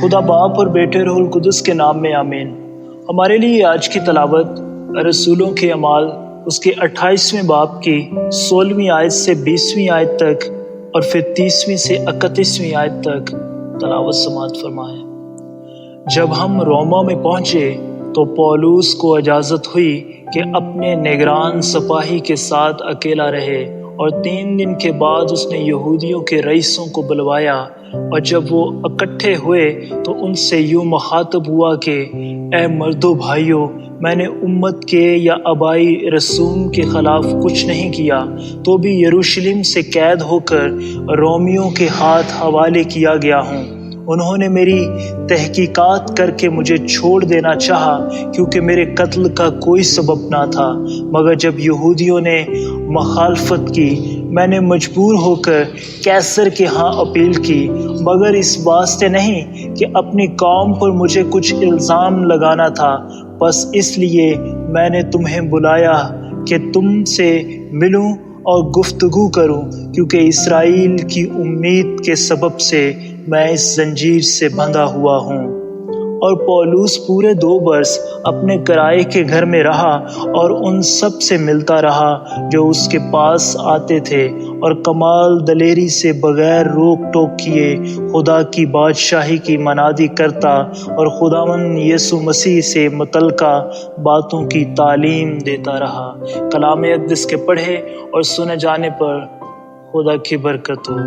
خدا باپ اور بیٹے روح القدس کے نام میں آمین۔ ہمارے لیے آج کی تلاوت رسولوں کے اعمال اس کے 28ویں باب کی 16ویں آیت سے 20ویں آیت تک اور پھر 30ویں سے 31ویں آیت تک تلاوت سماعت فرمائیں۔ جب ہم روما میں پہنچے تو پولوس کو اجازت ہوئی کہ اپنے نگران سپاہی کے ساتھ اکیلا رہے، اور 3 دن کے بعد اس نے یہودیوں کے رئیسوں کو بلوایا، اور جب وہ اکٹھے ہوئے تو ان سے یوں مخاطب ہوا کہ اے مردو بھائیو، میں نے امت کے یا آبائی رسوم کے خلاف کچھ نہیں کیا، تو بھی یروشلم سے قید ہو کر رومیوں کے ہاتھ حوالے کیا گیا ہوں۔ انہوں نے میری تحقیقات کر کے مجھے چھوڑ دینا چاہا، کیونکہ میرے قتل کا کوئی سبب نہ تھا، مگر جب یہودیوں نے مخالفت کی، میں نے مجبور ہو کر قیصر کے ہاں اپیل کی، مگر اس واسطے نہیں کہ اپنی قوم پر مجھے کچھ الزام لگانا تھا، بس اس لیے میں نے تمہیں بلایا کہ تم سے ملوں اور گفتگو کروں، کیونکہ اسرائیل کی امید کے سبب سے میں اس زنجیر سے بندھا ہوا ہوں۔ اور پولوس پورے 2 برس اپنے کرائے کے گھر میں رہا اور ان سب سے ملتا رہا جو اس کے پاس آتے تھے، اور کمال دلیری سے بغیر روک ٹوک کیے خدا کی بادشاہی کی منادی کرتا، اور خداوند یسوع مسیح سے متعلقہ باتوں کی تعلیم دیتا رہا۔ کلام اقدس کے پڑھے اور سنے جانے پر خدا کی برکت ہو۔